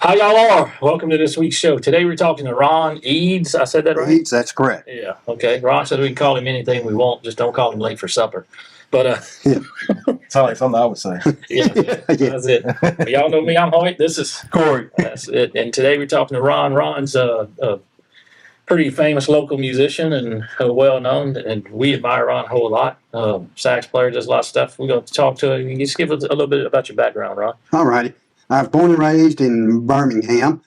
How y'all are? Welcome to this week's show. Today we're talking to Ron Eades. I said that right? Eades, that's correct. Yeah, okay. Ron said we can call him anything we want, just don't call him late for supper. But yeah. Sounds like something I would say. Yeah, that's it. Well, y'all know me, I'm Hoyt. This is Corey. That's it. And today we're talking to Ron. Ron's a pretty famous local musician and well known, and we admire Ron a whole lot. Sax player, does a lot of stuff. We're going to talk to him. You can just give us a little bit about your background, Ron. All righty. I was born and raised in Birmingham,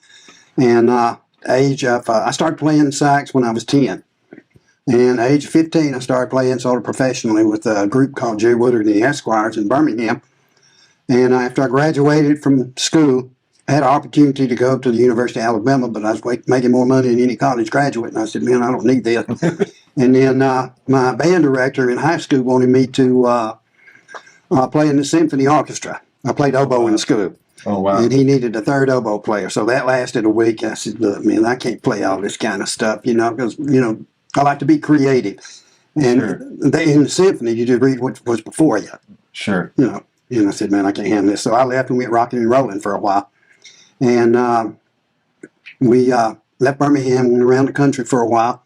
and I started playing sax when I was 10. And at age of 15, I started playing sort of professionally with a group called J. Woodard and the Esquires in Birmingham. And after I graduated from school, I had an opportunity to go to the University of Alabama, but I was making more money than any college graduate. And I said, man, I don't need this. And then my band director in high school wanted me to play in the symphony orchestra. I played oboe in school. Oh, wow. And he needed a third oboe player. So that lasted a week. I said, look, man, I can't play all this kind of stuff, because, I like to be creative. And sure. In the symphony, you just read what was before you. Sure. And I said, man, I can't handle this. So I left and went rocking and rolling for a while. And we left Birmingham and went around the country for a while.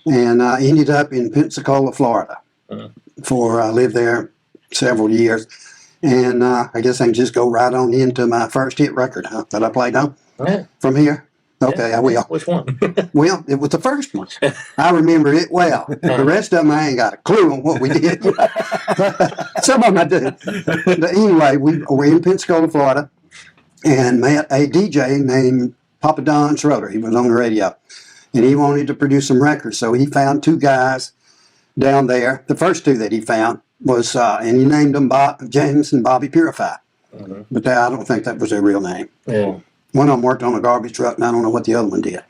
And I ended up in Pensacola, Florida. I lived there several years. And I guess I can just go right on into my first hit record that I played on from here. Okay, I will. Which one? Well, it was the first one. I remember it well. The rest of them, I ain't got a clue on what we did. Some of them I do. But anyway, we were in Pensacola, Florida, and met a DJ named Papa Don Schroeder. He was on the radio, and he wanted to produce some records. So he found two guys down there. The first two that he found was, and he named them James and Bobby Purify. But I don't think that was their real name. Yeah. One of them worked on a garbage truck, and I don't know what the other one did.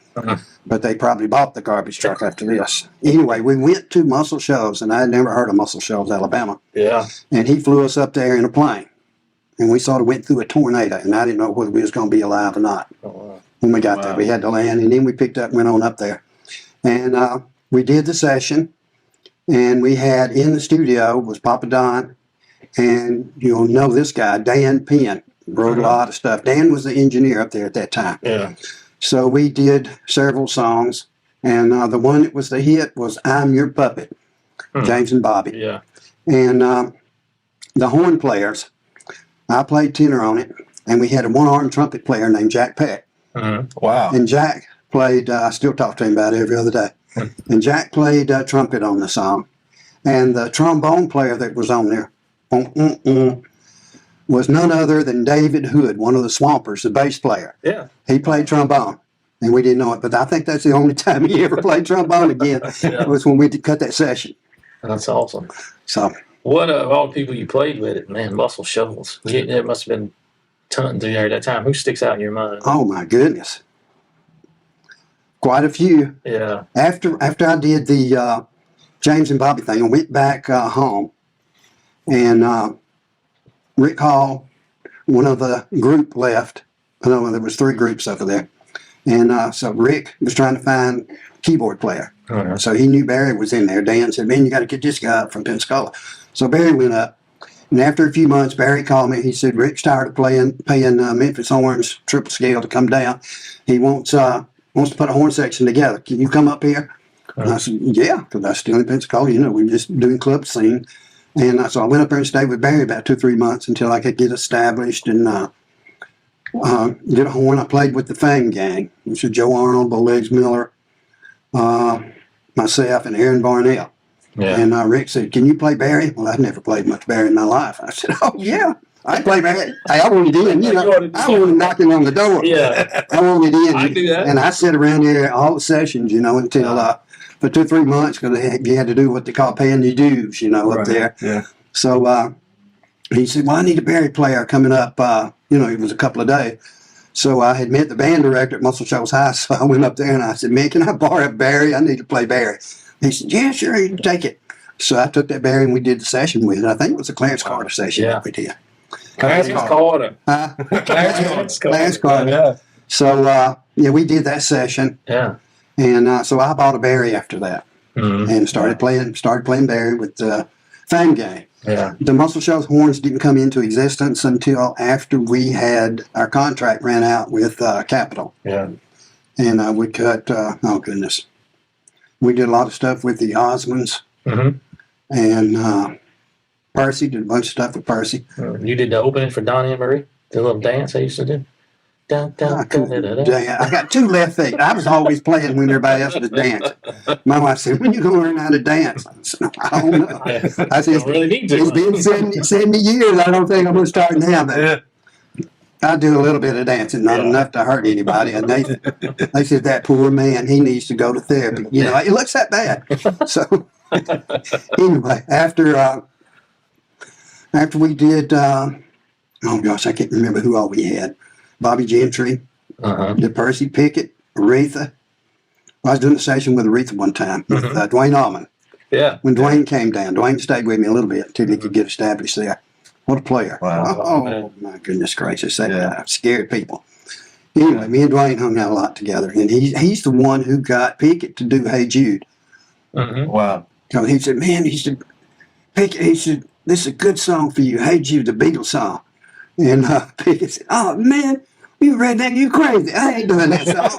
But they probably bought the garbage truck after this. Anyway, we went to Muscle Shoals, and I had never heard of Muscle Shoals, Alabama. Yeah. And he flew us up there in a plane. And we sort of went through a tornado, and I didn't know whether we was going to be alive or not. Oh, wow. When we got there, we had to land, and then we picked up and went on up there. And we did the session, and we had in the studio was Papa Don, and you'll know this guy, Dan Penn. Wrote a lot of stuff. Dan was the engineer up there at that time. Yeah. So we did several songs, and the one that was the hit was I'm Your Puppet, James and Bobby. Yeah. And the horn players, I played tenor on it, and we had a one-armed trumpet player named Jack Peck. Wow. And Jack played, I still talk to him about it every other day, and Jack played trumpet on the song. And the trombone player that was on there, was none other than David Hood, one of the Swampers, the bass player. Yeah. He played trombone, and we didn't know it. But I think that's the only time he ever played trombone again was when we cut that session. That's awesome. So, what of all the people you played with, man, Muscle Shoals? There must have been tons there at that time. Who sticks out in your mind? oh my goodness, quite a few. Yeah. After I did the James and Bobby thing, I went back home, and Rick Hall, one of the group left. I know there was 3 groups over there. And so Rick was trying to find a keyboard player. So he knew Barry was in there. Dan said, man, you got to get this guy up from Pensacola. So Barry went up. And after a few months, Barry called me. He said, Rick's tired of paying Memphis Horns triple scale to come down. He wants to put a horn section together. Can you come up here? And I said, yeah, because I was still in Pensacola. We were just doing club scene. And so I went up there and stayed with Barry about 2 or 3 months until I could get established and get a horn. I played with the Fame Gang, which was Joe Arnold, Bo Legs Miller, myself, and Aaron Barnell. Yeah. And Rick said, can you play Barry? Well, I'd never played much Barry in my life. I said, oh, yeah, I play Barry. Hey, I wanted in. I wanted knocking on the door. Yeah. I wanted in. I do that. And I sat around there all the sessions, until for 2 or 3 months, because you had to do what they call paying your dues, up there. Yeah. So he said, well, I need a Barry player coming up. It was a couple of days. So I had met the band director at Muscle Shoals High, so I went up there and I said, man, can I borrow Barry? I need to play Barry. He said, yeah, sure, you can take it. So I took that Barry and we did the session with it. I think it was a Clarence Carter session that we did. Clarence Carter. Clarence Carter. Yeah. So, we did that session. Yeah. And so I bought a Barry after that, and started playing Barry with the Fame Gang. Yeah. The Muscle Shoals horns didn't come into existence until after we had our contract ran out with Capitol. Yeah. And we cut, oh goodness. We did a lot of stuff with the Osmonds. Mm-hmm. And Percy, did a bunch of stuff with Percy. You did the opening for Donnie and Marie, the little dance I used to do. Dun, dun, I dun, dun, dun, dun. got 2 left feet. I was always playing when everybody else was dancing. My wife said, "When you going to learn how to dance?" I said, "I don't know." I said, Don't really need to. "It's been 70 years. I don't think I'm going to start now." But I do a little bit of dancing, not enough to hurt anybody. And they said, "That poor man, he needs to go to therapy." You know, it looks that bad. So anyway, after we did, oh gosh, I can't remember who all we had. Bobby Gentry, the Percy Pickett, Aretha. I was doing a session with Aretha one time with Duane Allman. Yeah. When Duane came down, Duane stayed with me a little bit until he could get established there. What a player. Wow. Oh, my goodness gracious. That scared people. Anyway, me and Duane hung out a lot together. And he's the one who got Pickett to do Hey Jude. Wow. So he said, "Man," he said, "Pickett," he said, "this is a good song for you. Hey Jude, the Beatles song." And Pickett said, "Oh, man, you redneck, you crazy. I ain't doing that song.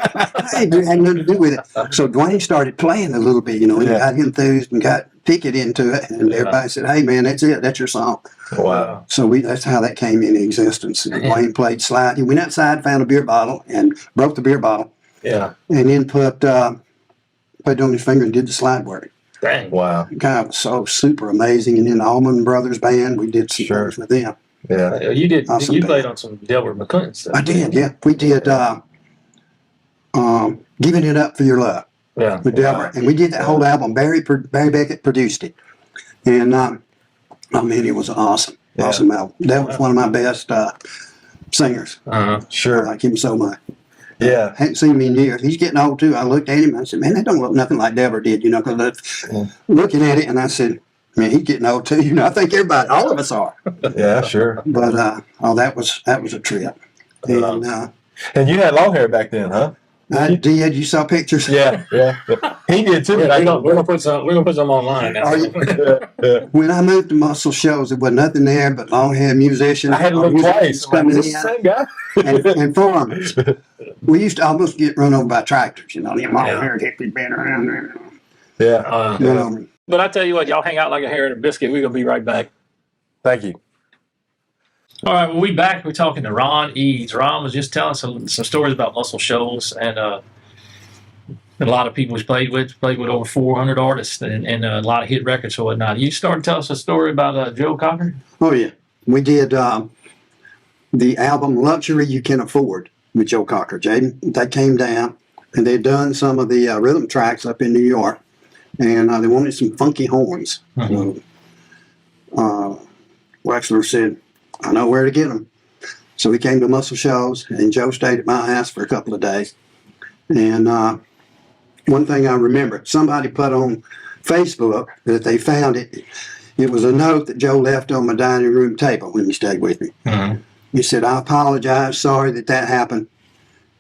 I ain't had nothing to do with it." So Duane started playing a little bit, you know, and he got enthused and got Pickett into it. And everybody said, "Hey, man, that's it. That's your song." Wow. So that's how that came into existence. And Duane played slide. He went outside, found a beer bottle, and broke the beer bottle. Yeah. And then put it on his finger and did the slide work. Dang. Wow. God, was so super amazing. And then the Allman Brothers Band, we did some things with them. Yeah. You did. Awesome You band. played on some Delbert McClinton stuff. I did, yeah. We did Giving It Up for Your Love Yeah. with Delbert. And we did that whole album. Barry Beckett produced it. And I mean, it was awesome. Yeah. Awesome album. That was one of my best singers. I Sure. like him so much. Yeah. Hadn't seen him in years. He's getting old too. I looked at him and I said, "Man, that don't look nothing like Delbert did," you know, because looking at it and I said, "Man, he's getting old too." You know, I think everybody, all of us are. Yeah. Sure. But that was a trip. And And you had long hair back then, huh? I did. You saw pictures? Yeah. Yeah. He did too. Yeah, we're gonna put some online now. Are you- When I moved to Muscle Shoals, there was nothing there but long-haired musicians. I had to look twice. Coming Is in this the same guy? and farmers. We used to almost get run over by tractors, you know. Them long-haired hippies been around there. Yeah. Run over. But I tell you what, y'all hang out like a hair and a biscuit. We're gonna be right back. Thank you. All right, well, we back. We're talking to Ron Eades. Ron was just telling some stories about Muscle Shoals and a lot of people he's played with over 400 artists and a lot of hit records and whatnot. You started to tell us a story about Joe Cocker? Oh, yeah. We did the album Luxury You Can Afford with Joe Cocker. They came down and they'd done some of the rhythm tracks up in New York. And they wanted some funky horns. So Wexler said, "I know where to get them." So he came to Muscle Shoals, and Joe stayed at my house for a couple of days. And one thing I remember, somebody put on Facebook that they found it. It was a note that Joe left on my dining room table when he stayed with me. He said, "I apologize. Sorry that happened.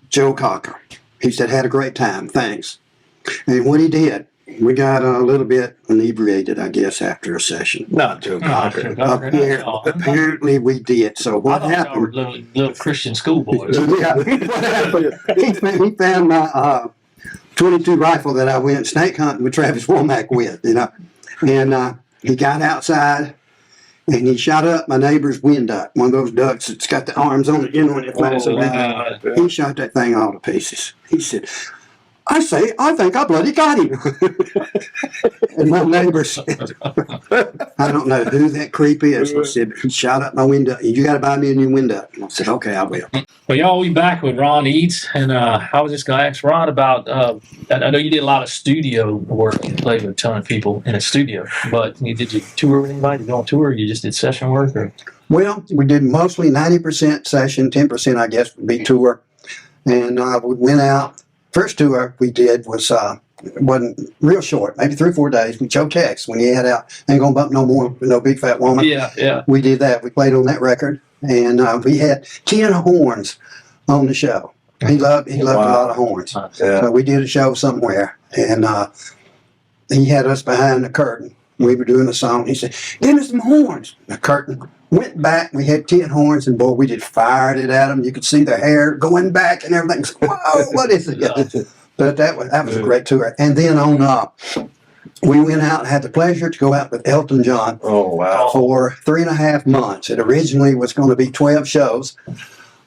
Joe Cocker." He said, "Had a great time. Thanks." And what he did, we got a little bit inebriated, I guess, after a session. Not Joe Cocker. Apparently we did. So what I thought y'all were happened? little Christian schoolboys. Yeah, what happened? He found my 22 rifle that I went snake hunting with Travis Womack with, you know. And he got outside and he shot up my neighbor's wind duck, one of those ducks that's got the arms on it, you know, and it flies around. He shot that thing all to pieces. He said, I think I bloody got him." And my neighbor said, "I don't know who that creep is." He said, "He shot up my window. You got to buy me a new window." And I said, "Okay, I will." Well, y'all, we back with Ron Eades, and I was just going to ask Ron about, I know you did a lot of studio work and played with a ton of people in a studio, but did you tour with anybody? Did you go on tour, or you just did session work? Or? Well, we did mostly 90% session, 10% I guess would be tour. And we went out. First tour we did wasn't real short, maybe 3 or 4 days with Joe Tex when he had out Ain't Gonna Bump No More, No Big Fat Woman. Yeah. We did that. We played on that record, and we had 10 horns on the show. He loved a lot of horns. Yeah. So we did a show somewhere, and he had us behind the curtain We were doing a song. He said, "Give me some horns." The curtain went back. We had 10 horns, and boy, we just fired it at them. You could see their hair going back and everything. Whoa, what is it? But that was a great tour. And then we went out and had the pleasure to go out with Elton John. Oh, wow. For 3.5 months. It originally was going to be 12 shows.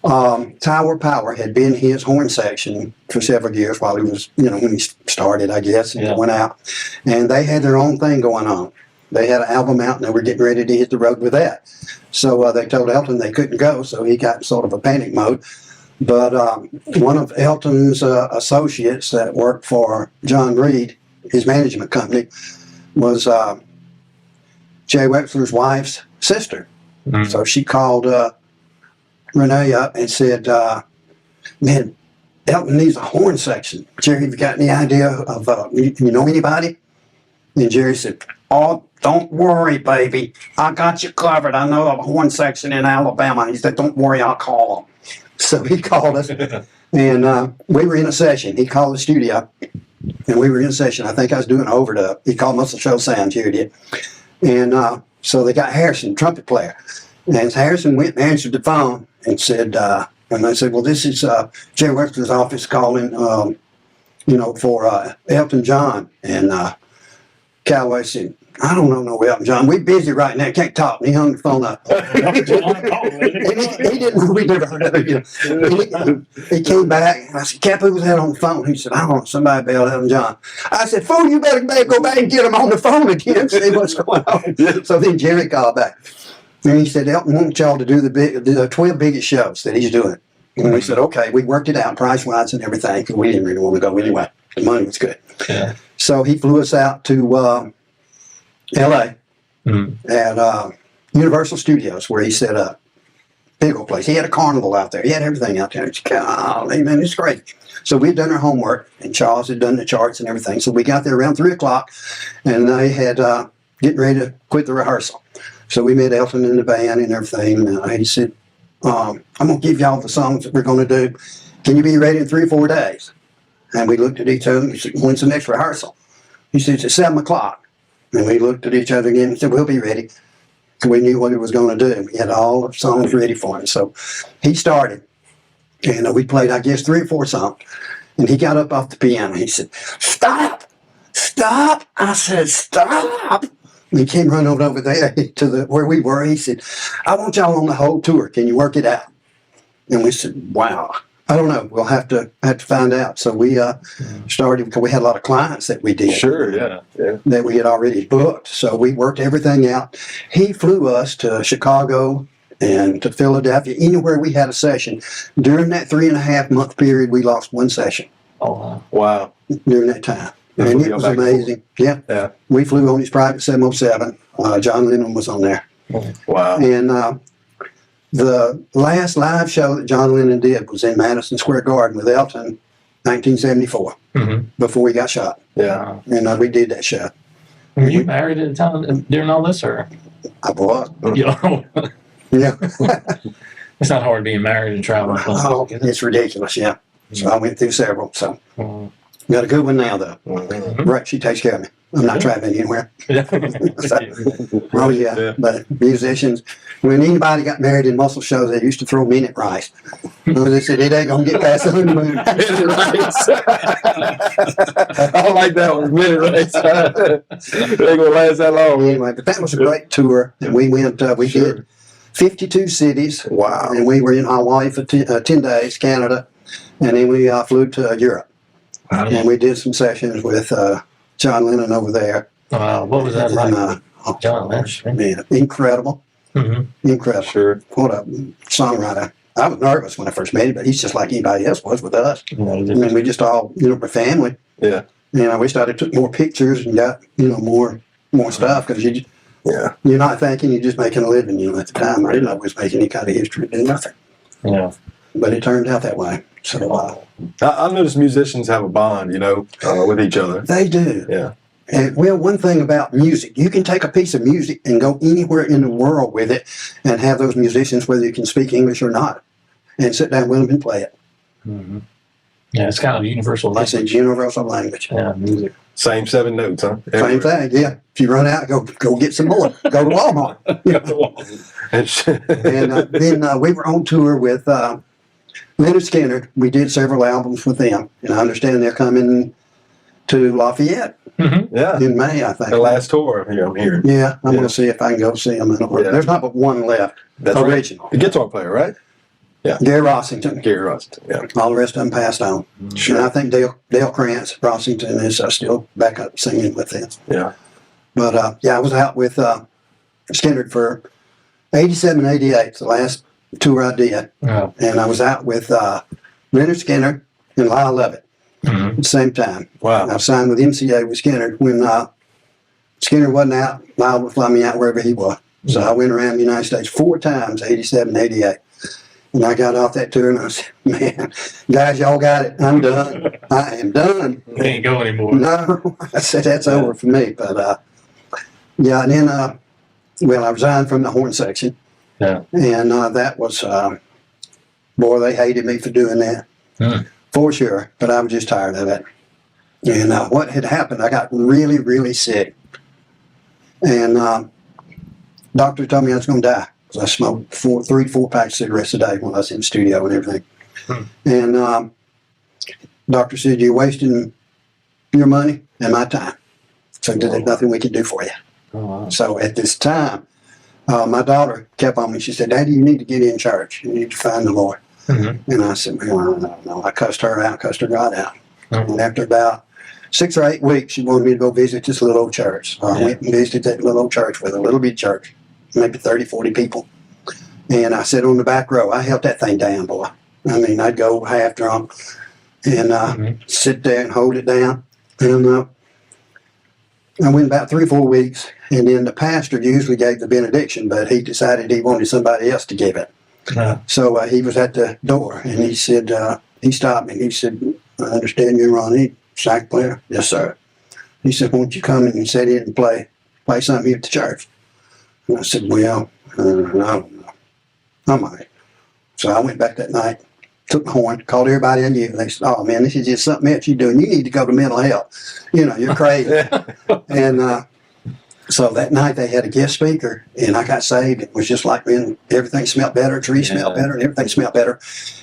Tower Power had been his horn section for several years while he was, when he started, I guess, and went out. And they had their own thing going on. They had an album out, and they were getting ready to hit the road with that. So they told Elton they couldn't go, so he got in sort of a panic mode. But one of Elton's associates that worked for John Reed, his management company, was Jay Wexler's wife's sister. Mm-hmm. So she called Renee up and said, "Man, Elton needs a horn section. Jerry, have you got any idea of, you know anybody?" And Jerry said, "Oh, don't worry, baby. I got you covered. I know of a horn section in Alabama." He said, "Don't worry, I'll call them." So he called us, and we were in a session. He called the studio, and we were in a session. I think I was doing an overdub. He called Muscle Shoals Sound, Jerry did. And so they got Harrison, trumpet player. And Harrison went and answered the phone and said, and they said, "Well, this is Jay Wexler's office calling, for Elton John." And Calloway said, "I don't know no Elton John. We're busy right now. Can't talk." And he hung the phone up. And he didn't know we never heard of it. He came back, and I said, "Cap, who was that on the phone?" He said, "I don't know, somebody about Elton John." I said, "Fool, you better go back and get him on the phone again, see what's going on." So then Jerry called back. And he said, "Elton wants y'all to do the 12 biggest shows that he's doing." And we said, "Okay." We worked it out, price-wise and everything, because we didn't really want to go anyway. The money was good. Yeah. So he flew us out to L.A. At Universal Studios, where he set up. Big old place. He had a carnival out there. He had everything out there. Golly, man, it's great. So we'd done our homework, and Charles had done the charts and everything. So we got there around 3 o'clock, and they had getting ready to quit the rehearsal. So we met Elton in the band and everything. And he said, "I'm going to give y'all the songs that we're going to do. Can you be ready in 3 or 4 days?" And we looked at each other, and he said, "When's the next rehearsal?" He said, "It's at 7 o'clock. And we looked at each other again and said, "We'll be ready." We knew what he was going to do. We had all the songs ready for him. So he started. And we played, I guess, 3 or 4 songs. And he got up off the piano. He said, "Stop! Stop!" I said, "Stop!" And he came running over there to where we were. He said, "I want y'all on the whole tour. Can you work it out?" And we said, "Wow. I don't know. We'll have to find out." So we started, because we had a lot of clients that we did. Sure, yeah. That we had already booked. So we worked everything out. He flew us to Chicago and to Philadelphia, anywhere we had a session. During that 3.5 month period, we lost 1 session. Oh, wow. During that time. And it was amazing. Yeah. We flew on his private 707. John Lennon was on there. Wow. And the last live show that John Lennon did was in Madison Square Garden with Elton, 1974, before he got shot. Yeah. And we did that show. Were you married at the time during all this, or? I was. Yeah. It's not hard being married and traveling. Oh, it's ridiculous, yeah. So I went through several. So got a good one now, though. Right, she takes care of me. I'm not traveling anywhere. Oh, yeah. But musicians, when anybody got married in Muscle Shoals, they used to throw minute rice. They said, "It ain't going to get past the honeymoon." I like that one, minute rice. It ain't going to last that long. Anyway, but that was a great tour. And we went, we did 52 cities. Wow. And we were in Hawaii for 10 days, Canada. And then we flew to Europe. Wow. And we did some sessions with John Lennon over there. What was that like? John Lennon. Man, incredible. Incredible. Sure. What a songwriter. I was nervous when I first met him, but he's just like anybody else was with us. I mean, we just all, we're family. Yeah. We started took more pictures and got, more stuff, because you're not thinking, you're just making a living. At the time, I didn't know I was making any kind of history, did nothing. Yeah. But it turned out that way. So I noticed musicians have a bond, with each other. They do. Yeah. And, one thing about music, you can take a piece of music and go anywhere in the world with it and have those musicians, whether you can speak English or not, and sit down with them and play it. Yeah, it's kind of a universal language. It's a universal language. Yeah, music. Same 7 notes, huh? Same thing, yeah. If you run out, go get some more. Go to Walmart. And then we were on tour with Leonard Skynyrd. We did several albums with them, and I understand they're coming to Lafayette Yeah. in May, I think. The last tour here, I'm hearing. Yeah, I'm going to see if I can go see them. Yeah. There's not but one left. That's right. Original. The guitar player, right? Gary Rossington. Gary Rossington, yeah. All the rest of them passed on. Sure. And I think Dale Krantz, Rossington, is still back up singing with them. Yeah. But I was out with Skynyrd for 87, 88, the last tour I did. Yeah. And I was out with Leonard Skynyrd and Lyle Lovett at the same time. Wow. I signed with MCA with Skynyrd. When Skynyrd wasn't out, Lyle would fly me out wherever he was. So I went around the United States 4 times, 87, 88. And I got off that tour and I said, man, guys, y'all got it. I'm done. I am done. They ain't go anymore. No, I said, that's over for me. But yeah, and then, I resigned from the horn section. Yeah. And that was, boy, they hated me for doing that. For sure. But I was just tired of it. And what had happened, I got really, really sick. And doctor told me I was going to die. I smoked 3 to 4 packs of cigarettes a day when I was in the studio and everything. And doctor said, you're wasting your money and my time. So there's nothing we can do for you. Oh, wow. So at this time, my daughter kept on me. She said, Daddy, you need to get in church. You need to find the Lord. And I said, well, no. I cussed her out, cussed her God out. And after about 6 or 8 weeks, she wanted me to go visit this little old church. So I went and visited that little old church with a little bit church. Maybe 30, 40 people. And I sat on the back row. I held that thing down, boy. I mean, I'd go half drunk and sit there and hold it down. And I went about 3 or 4 weeks. And then the pastor usually gave the benediction, but he decided he wanted somebody else to give it. So he was at the door and he said, he stopped me. He said, I understand you're Ron Eades, sax player? Yes, sir. He said, won't you come in and sit in and play something here at the church? And I said, well, I don't know. I might. So I went back that night, took my horn, called everybody I knew. And they said, oh, man, this is just something else you're doing. You need to go to mental health. You know, you're crazy. And so that night they had a guest speaker, and I got saved. It was just like, man, everything smelled better, trees smelled better, and everything smelled better.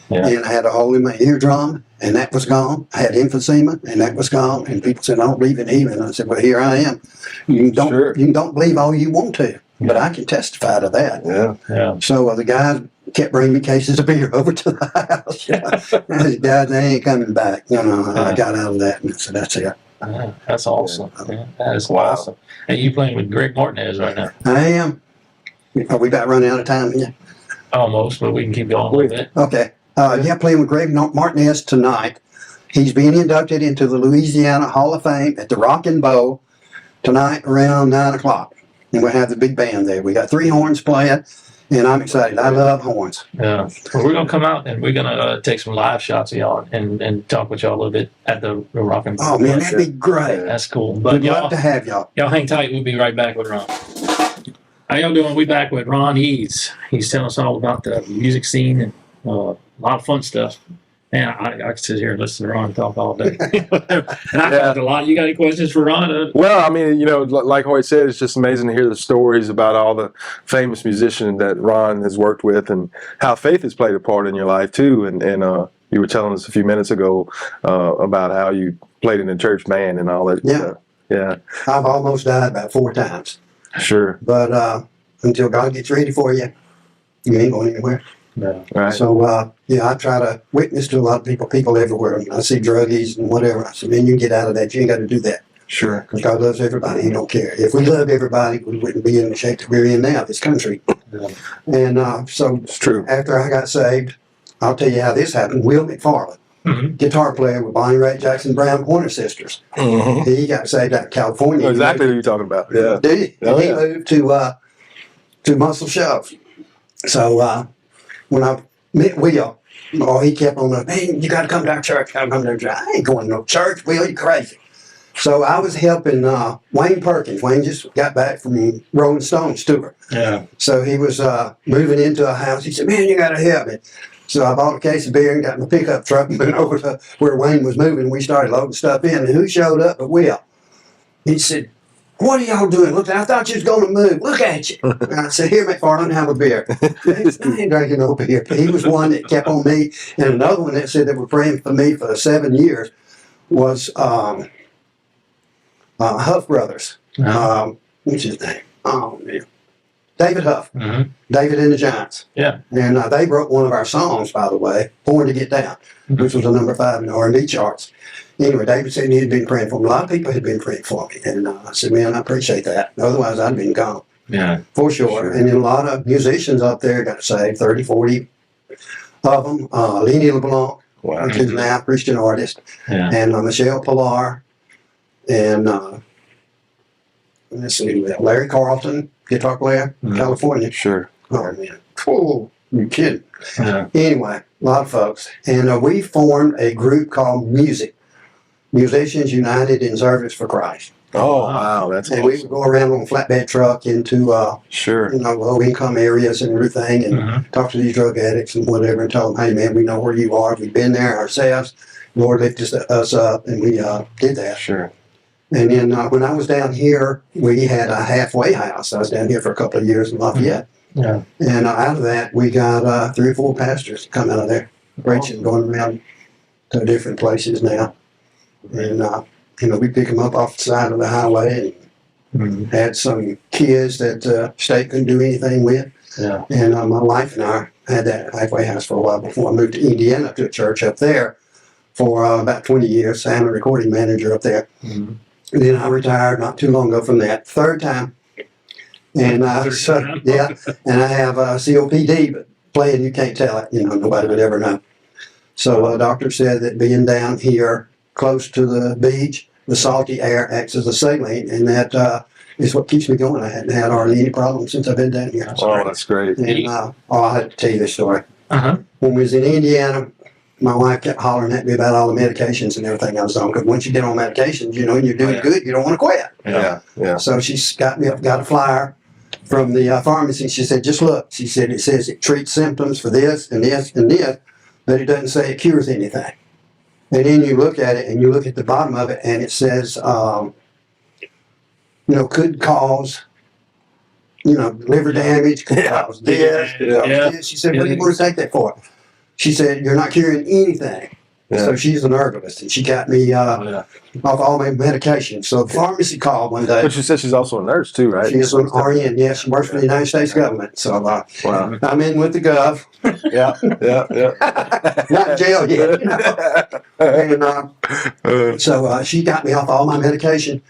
And I had a hole in my eardrum, and that was gone. I had emphysema, and that was gone. And people said, I don't believe in healing. And I said, well, here I am. You don't believe all you want to. But I can testify to that. Yeah. So the guys kept bringing me cases of beer over to the house. I said, guys, they ain't coming back. I got out of that. And I said, that's it. That's awesome. Yeah, that is awesome. And you playing with Greg Martinez right now? I am. Are we about running out of time here? Almost, but we can keep going a little bit. Okay. Playing with Greg Martinez tonight. He's being inducted into the Louisiana Hall of Fame at the Rockin' Bowl tonight around 9 o'clock. And we'll have the big band there. We got 3 horns playing, and I'm excited. I love horns. Yeah. Well, we're going to come out, and we're going to take some live shots of y'all and talk with y'all a little bit at the Rockin' Bowl. Oh, man, that'd be great. That's cool. But We'd love to have y'all. Y'all hang tight. We'll be right back with Ron. How y'all doing? We back with Ron Eades. He's telling us all about the music scene and a lot of fun stuff. Man, I could sit here and listen to Ron talk all day. And I talked a lot. You got any questions for Ron? Well, I mean, like Horace said, it's just amazing to hear the stories about all the famous musicians that Ron has worked with and how faith has played a part in your life, too. And you were telling us a few minutes ago about how you played in the church band and all that. Yeah. I've almost died about 4 times. Sure. But until God gets ready for you, you ain't going anywhere. No. Right. So, I try to witness to a lot of people everywhere. I see druggies and whatever. I said, man, you get out of that. You ain't got to do that. Sure. Because God loves everybody. He don't care. If we loved everybody, we wouldn't be in the shape that we're in now, this country. And so It's true. after I got saved, I'll tell you how this happened. Will McFarland, guitar player with Bonnie Raitt Jackson Brown Pointer Sisters. He got saved out of California. Exactly what you're talking about. Yeah. Did he? Oh, And he yeah. moved to Muscle Shoals. So when I met Will, he kept on, man, you got to come to our church. I ain't going to no church, Will, you crazy. So I was helping Wayne Perkins. Wayne just got back from Rolling Stones tour. Yeah. So he was moving into a house. He said, man, you got to help me. So I bought a case of beer and got my pickup truck and went over to where Wayne was moving. We started loading stuff in. And who showed up but Will? He said, "What are y'all doing? Look, I thought you was going to move. Look at you." And I said, "Here, McFarland, have a beer." I ain't drinking no beer. He was one that kept on me. And another one that said they were praying for me for 7 years was Huff Brothers. What's his name? Oh, man. David Huff. Mm-hmm. David and the Giants. Yeah. And they wrote one of our songs, by the way, "Born to Get Down," which was a number 5 in the R&B charts. Anyway, David said he had been praying for me. A lot of people had been praying for me. And I said, "Man, I appreciate that. Otherwise, I'd been gone." Yeah. For sure. And then a lot of musicians up there got saved, 30, 40 of them. Lenny LeBlanc, Wow. which is now a Christian artist. Yeah. And Michelle Pilar. And let's see, Larry Carlton, guitar player, California. Sure. Oh, man. Oh, you kidding. Yeah. Anyway, a lot of folks. And we formed a group called Musicians United in Service for Christ. Oh, wow. That's And we awesome. would go around on a flatbed truck into Sure. low-income areas and everything, and talk to these drug addicts and whatever, and tell them, "Hey, man, we know where you are. We've been there ourselves. Lord lifted us up," and we did that. Sure. And then when I was down here, we had a halfway house. I was down here for a couple of years in Lafayette. Yeah. And out of that, we got 3 or 4 pastors come out of there, preaching, going around to different places now. And, we pick them up off the side of the highway and had some kids that state couldn't do anything with. Yeah. And my wife and I had that halfway house for a while before I moved to Indiana to a church up there for about 20 years. I'm a recording manager up there. Mm-hmm. And then I retired not too long ago from that, 3rd time. And and I have COPD, but playing you can't tell it. Nobody would ever know. So the doctor said that being down here close to the beach, the salty air acts as a saline, and that is what keeps me going. I hadn't had hardly any problems since I've been down here. Oh, that's great. And I had to tell you this story. Uh-huh. When we was in Indiana, my wife kept hollering at me about all the medications and everything I was on. Because once you get on medications, and you're doing good, you don't want to quit. Yeah. So she got me up, got a flyer from the pharmacy. She said, "Just look." She said, "It says it treats symptoms for this and this and this, but it doesn't say it cures anything." And then you look at it, and you look at the bottom of it, and it says, could cause, liver damage, could cause this. Yeah. She said, "What do you want to take that for?" She said, "You're not curing anything." Yeah. So she's an herbalist, and she got me off all my medication. So the pharmacy called one day. But you said she's also a nurse too, right? She's an RN, yes. She works for the United States government. So Wow. I'm in with the gov. Yeah. Not in jail yet. And so she got me off all my medication.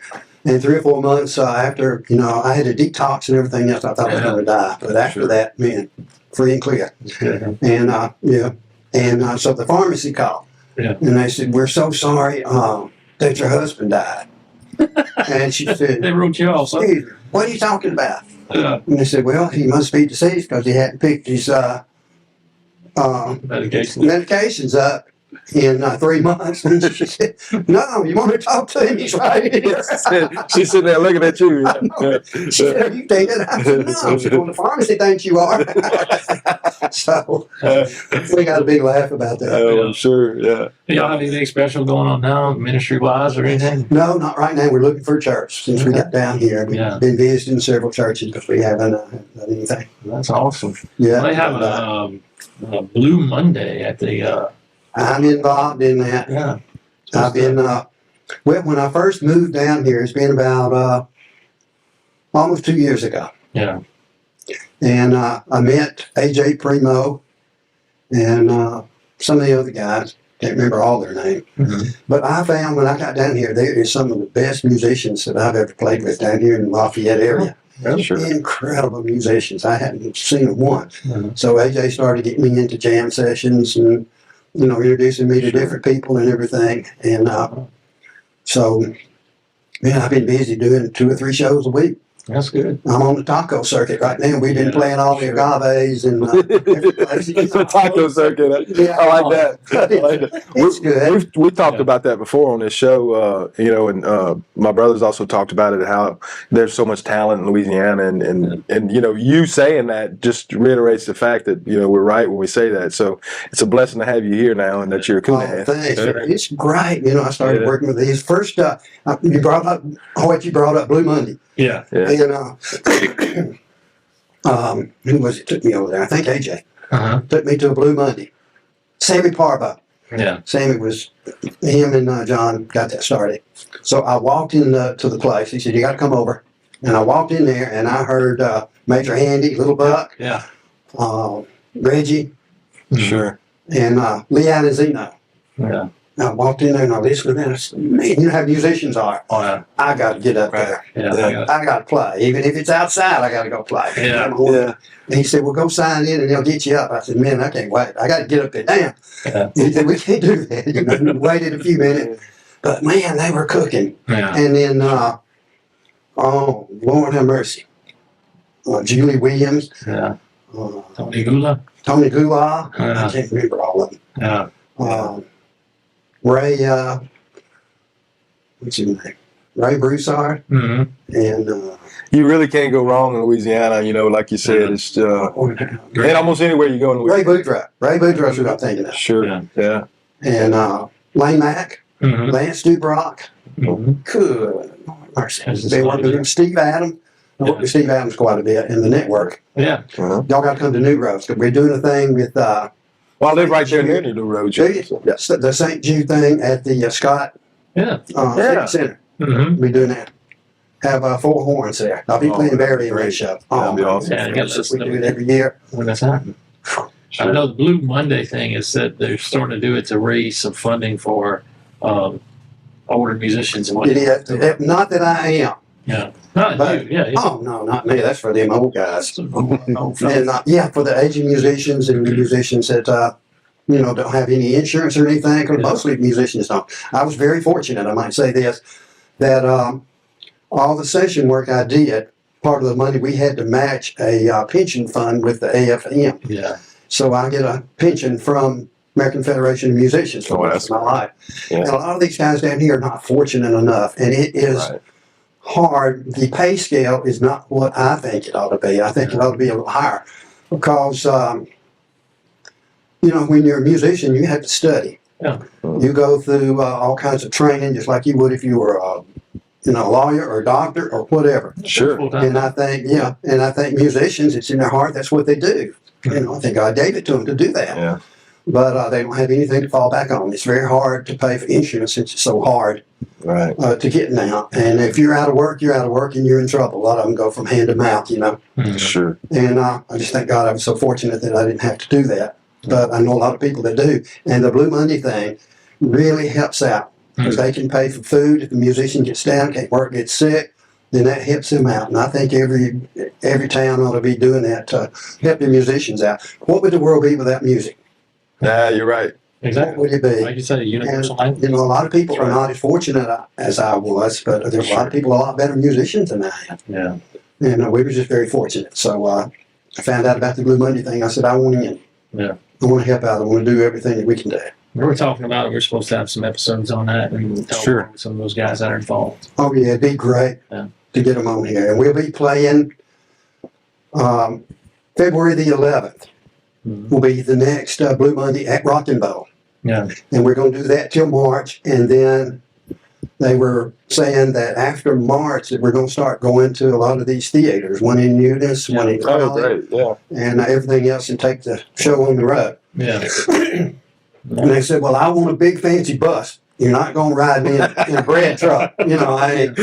And 3 or 4 months after, I had a detox and everything else, I thought I was going to die. But after that, man, free and clear. And And so the pharmacy called. Yeah. And they said, "We're so sorry that your husband died." And she said, They wrote you off. So. "Hey, what are you talking about?" Yeah. And they said, "Well, he must be deceased because he hadn't picked his Medication. medications up in 3 months." And she said, "No, you want to talk to him? He's right here." She's sitting there looking at you. She said, "Are you thinking?" I said, "No." She said, "Well, the pharmacy thinks you are." So we got a big laugh about that. Oh, I'm sure. Yeah. Do y'all have anything special going on now, ministry-wise or anything? No, not right now. We're looking for a church since we got down here. We've been visiting several churches, but we haven't done anything. That's awesome. Yeah, They have a Blue Monday at the. I'm involved in that. Yeah. I've been, when I first moved down here, it's been about almost 2 years ago. Yeah. And I met AJ Primo and some of the other guys. Can't remember all their names. Mm-hmm. But I found when I got down here, there is some of the best musicians that I've ever played with down here in the Lafayette area. Yeah, sure. Incredible musicians. I hadn't seen them once. Mm-hmm. So AJ started getting me into jam sessions and, introducing me to different people and everything. And so, I've been busy doing 2 or 3 shows a week. That's good. I'm on the taco circuit right now. We've been playing all the agaves and every place. The taco circuit. Yeah. I like that. I like that. It's good. We've talked about that before on this show, and my brothers also talked about it, how there's so much talent in Louisiana, and you saying that just reiterates the fact that, we're right when we say that. So it's a blessing to have you here now, and that you're a coon. Thanks. It's great. I started working with these. First, you brought up Blue Monday. Yeah. And who was it took me over there? I think AJ took me to a Blue Monday. Sammy Parba. Yeah. Sammy him and John got that started. So I walked in to the place. He said, "You got to come over." And I walked in there and I heard Major Handy, Little Buck, Yeah. Reggie, Sure. and Leanna Zeno. Yeah. I walked in there and I listened to them. I said, "Man, you know how musicians are. Oh, yeah. I got to get up there. Yeah. I got to play. Even if it's outside, I got to go play." Yeah. Yeah. And he said, "Well, go sign in and they'll get you up." I said, "Man, I can't wait. I got to get up there now." Yeah. He said, "We can't do that." We waited a few minutes. But man, they were cooking. Yeah. And then, oh, Lord have mercy. Julie Williams, Yeah. uh, Tony Gula. Tony Gula. Yeah. I can't remember all of them. Yeah. Ray, what's his name? Ray Broussard. Mm-hmm. And You really can't go wrong in Louisiana. Like you said, it's and almost anywhere you go in Ray Louisiana. Boudreaux. Ray Boudreaux's who I'm thinking of. Sure. Yeah. Yeah. And Lane Mack, Mm-hmm. Lance Dubrock. Mm-hmm. Good. Mercy. That's They worked with him. Steve Adams. I worked with Steve Adams quite a bit in the network. Yeah. Uh-huh. Y'all got to come to New Roads. We're doing a thing with Well, I live right there near the New Road. the St. Jude thing at the Scott Yeah. Yeah. Civic Center. Mm-hmm. We're doing that. Have 4 horns there. I'll be Oh, playing Barry in that show. That'd be awesome. Yeah, you gotta listen we to do it it. every year. When that's happening. I know the Blue Monday thing is that they're starting to do it to raise some funding for older musicians and It is. Not that I am. Yeah. Not But- you. Yeah. Oh, no, not me. That's for them old guys. Oh, And for the aging musicians and the musicians that don't have any insurance or anything, because mostly musicians don't. I was very fortunate, I might say this, that all the session work I did, part of the money we had to match a pension fund with the AFM. Yeah. So I get a pension from American Federation of Musicians for the rest of my life. Yeah. And a lot of these guys down here are not fortunate enough, and it is Right. hard. The pay scale is not what I think it ought to be. I think it ought to be a little higher because, when you're a musician, you have to study. Yeah. You go through all kinds of training, just like you would if you were a lawyer or a doctor or whatever. Sure. And I think, musicians, it's in their heart. That's what they do. I think God gave it to them to do that. Yeah. But they don't have anything to fall back on. It's very hard to pay for insurance since it's so hard Right. to get now. And if you're out of work, you're out of work and you're in trouble. A lot of them go from hand to mouth, Sure. And I just thank God I was so fortunate that I didn't have to do that. But I know a lot of people that do. And the Blue Monday thing really helps out because they can pay for food. If the musician gets down, can't work, gets sick, then that helps them out. And I think every town ought to be doing that to help the musicians out. What would the world be without music? Yeah, you're right. What Exactly. would it be? Like you said, a universal And, language. a lot of people are not as fortunate as I was, but there's a lot of people a lot better musicians than I am. Yeah. And we were just very fortunate. So I found out about the Blue Monday thing. I said, I want in. Yeah. I want to help out. I want to do everything that we can do. We were talking about it. We're supposed to have some episodes on that and talk Sure. about some of those guys that are involved. Oh, yeah, it'd be great Yeah. to get them on here. And we'll be playing February the 11th. Mm-hmm. Will be the next Blue Monday at Rockin' Bowl. Yeah. And we're going to do that till March. And then they were saying that after March that we're going to start going to a lot of these theaters, one in Eunice, one in Oh, Raleigh, great. Yeah. and everything else, and take the show on the road. Yeah. And they said, well, I want a big fancy bus. You're not going to ride me in a bread truck. I ain't.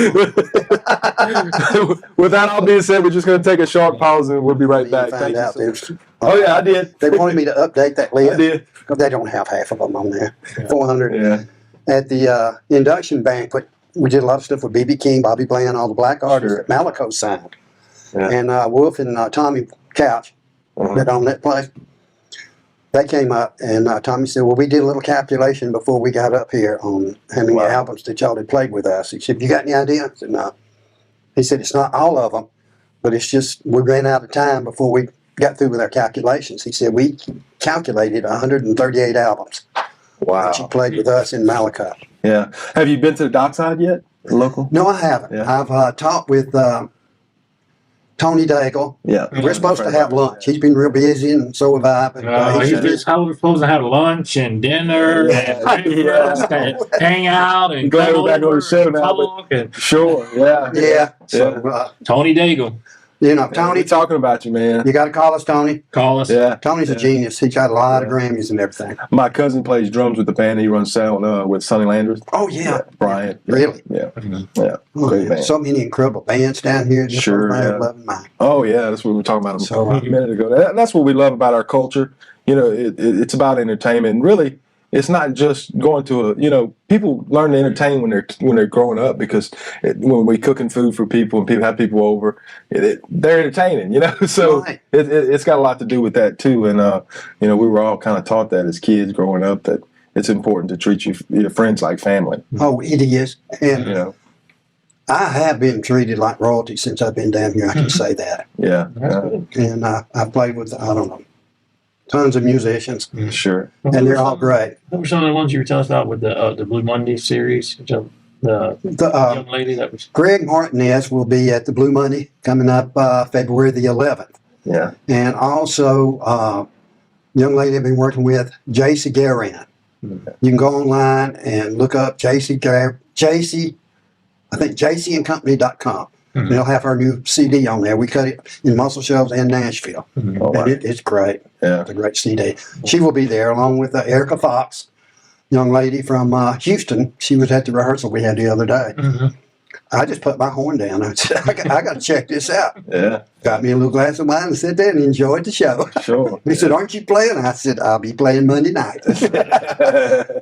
With that all being said, we're just going to take a short pause and we'll be right back. Find Thank you out. so much. Oh, yeah, I did. They wanted me to update that I list did. because they don't have half of them on there. 400. Yeah. At the induction banquet, we did a lot of stuff with B.B. King, Bobby Bland, all the black artists Sure. that Malico signed. Yeah. And Wolf and Tommy Couch that owned that place. They came up and Tommy said, well, we did a little calculation before we got up here on how many Wow. albums that y'all had played with us. He said, you got any idea? I said, no. He said, it's not all of them, But it's just, we ran out of time before we got through with our calculations. He said, we calculated 138 albums. Wow. She played with us in Malachi. Yeah. Have you been to the dockside yet? Local? No, I haven't. Yeah. I've talked with Tony Daigle. Yeah. We're supposed to have lunch. He's been real busy, and so have I. But, He's just how we're supposed to have lunch and dinner and breakfast and hang out and Glad come we're back on the over show and now, but- talk and Sure. Yeah. yeah. So, Tony Daigle, Tony, Tony, talking about you, man. you got to call us, Tony. call us. Yeah. Tony's a genius. He's got a lot of Grammys and everything. My cousin plays drums with the band. He runs sound with Sonny Landers. Oh, yeah. Brian. Really? Yeah. Mhm. Yeah. Oh, Great yeah. band. So many incredible bands down here. Just Sure, around yeah. 11 miles. Oh yeah, that's what we were talking about So, a minute ago. That's what we love about our culture. You know, it's about entertainment, and really, it's not just going to people learn to entertain when they're growing up because when we cooking food for people and people have people over, they're entertaining. You know, so Right. it's got a lot to do with that too. And we were all kind of taught that as kids growing up that it's important to treat your friends like family. Oh, it is. And You know, I have been treated like royalty since I've been down here. I can say that. yeah, That's good. And I've played with, I don't know, tons of musicians, sure. and they're all great. What were some of the ones you were telling us about with the Blue Monday series? The The, young lady that was. Greg Martinez will be at the Blue Monday coming up February the 11th. Yeah, And also, young lady I've been working with, JC Garan. You can go online and look up JC, I think JCandCompany.com. Mhm. They'll have her new CD on there. We cut it in Muscle Shoals and Nashville. oh, wow. And it's great. Yeah, It's a great CD. She will be there along with Erica Fox, young lady from Houston. She was at the rehearsal we had the other day. Mhm. I just put my horn down. I said, I got to check this out. yeah, Got me a little glass of wine and sat there and enjoyed the show. sure. He said, aren't you playing? I said, I'll be playing Monday night.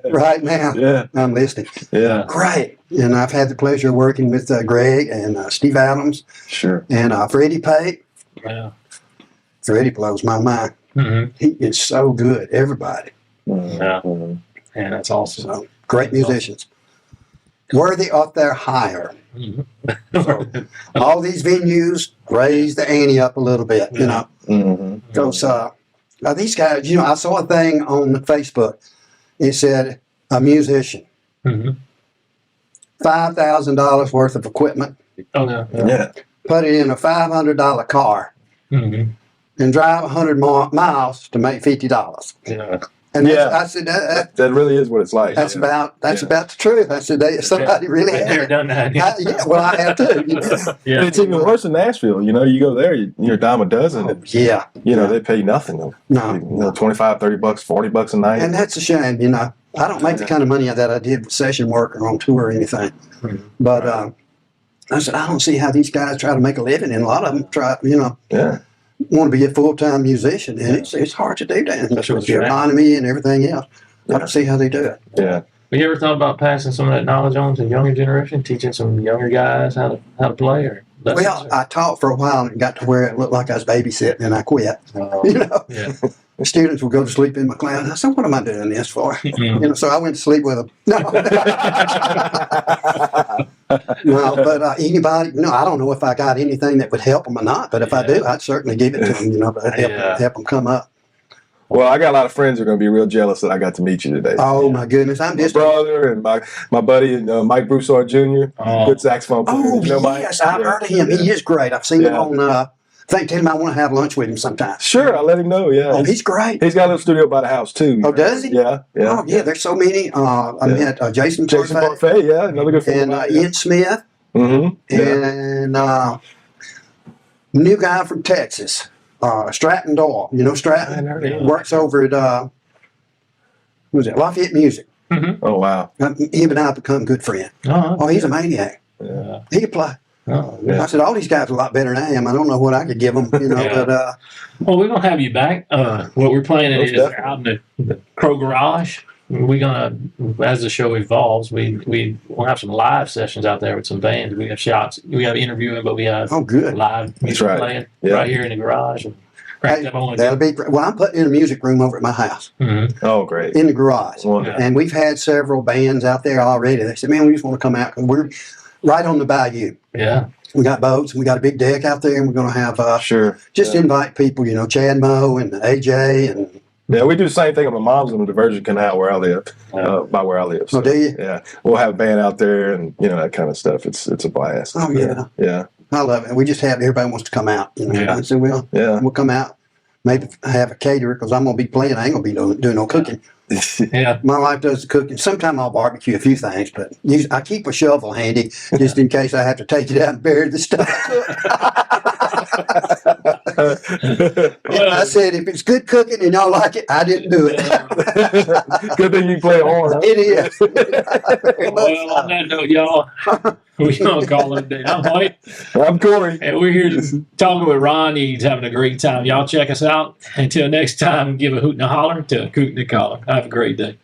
Right now, Yeah, I'm listening. yeah, Great. And I've had the pleasure of working with Greg and Steve Adams sure. and Freddie Pate. Yeah. Freddie blows my mind. Mhm. He is so good. Everybody. Yeah. Mhm. And that's awesome. So great musicians. Worthy of their hire. Mhm. So all these venues raise the ante up a little bit, you know. Mhm. Because these guys, I saw a thing on Facebook. It said a musician, Mhm. $5,000 worth of equipment, Oh yeah. Yeah, put it in a $500 car, Mhm. and drive 100 miles to make $50. Yeah. And Yeah. I said, that really is what it's like. that's Yeah. about the truth. I said, somebody really I've had never it. done that. Yeah, well, I have too. Yeah. And it's even worse in Nashville. You go there, you're a dime a dozen. And, Yeah, they pay you nothing. no. 25, $30, $40 a night. And that's a shame, I don't make the kind of money that I did with session work or on tour or anything. Mhm. But I said, I don't see how these guys try to make a living. And a lot of them try, Yeah, want to be a full-time musician. And it's hard to do that, especially with the Sure. economy and everything else. I don't see how they do it. yeah. Have you ever thought about passing some of that knowledge on to the younger generation, teaching some younger guys how to play or lessons? Well, I taught for a while and it got to where it looked like I was babysitting and I quit. Yeah. The students would go to sleep in my class. I said, what am I doing this for? Mhm. So I went to sleep with them. No, no, but anybody, I don't know if I got anything that would help them or not, but if I do, I'd certainly give it to them, to help them come up. Well, I got a lot of friends who are going to be real jealous that I got to meet you today. Oh my goodness, I'm My just. brother and my buddy Mike Broussard Jr., Oh. good saxophone player. Oh You know Mike? yes, I've Yeah. heard of him. He is great. I've seen him Yeah. on. Tell him I want to have lunch with him sometime. Sure, I'll let him know. Yeah, Oh, he's great. he's got a little studio by the house too. Oh, does he? Yeah, yeah. Oh yeah, there's so many. I met Jason Jason Parfait Parfait, yeah, another good friend. and Ian Smith Mm-hmm. Yeah. and new guy from Texas, Stratton Doyle. You know I Stratton hadn't heard of him. works over at what was it, Lafayette Music. Oh wow. Him and I have become good friends. Oh, he's a maniac. Yeah. He can play. Oh, Yeah. I said, all these guys are a lot better than I am. I don't know what I could give them, Yeah. but Well, we're gonna have you back. What we're planning Most is definitely. out in the Crow Garage. We're gonna, as the show evolves, we will have some live sessions out there with some bands. We have shots. We have interviewing, but we have oh, good. live music right. playing Yeah. right here in the garage. And cranked Hey, up on that'll be great. Well, I'm putting in a music room over at my house Mhm. Oh great. in the garage. Wonderful. And we've had several bands out there already. They said, man, we just want to come out because we're right on the bayou. Yeah. We got boats, and we got a big deck out there, and we're going to have Sure. just Yeah. invite people, Chad Moe and AJ, and Yeah, we do the same thing. My mom's on the Virgin Canal where I live, by where I live. So, do you? yeah, we'll have a band out there and that kind of stuff. It's a blast. Oh yeah, Yeah. I love it. We just have everybody wants to come out. Yeah. I said, well, Yeah. we'll come out. Maybe have a caterer because I'm going to be playing. I ain't going to be doing no cooking. Yeah. My wife does the cooking. Sometimes I'll barbecue a few things, but I keep a shovel handy just in case I have to take it out and bury the stuff. I said, if it's good cooking and y'all like it, I didn't do it. Good thing you play hard. Huh? It is. Well, on that note, y'all, we're going to call it a day. I'm Hoyt, I'm Corey. and we're here talking with Ron Eades, having a great time. Y'all check us out. Until next time, give a hoot and a holler to a coot and a collar. Have a great day.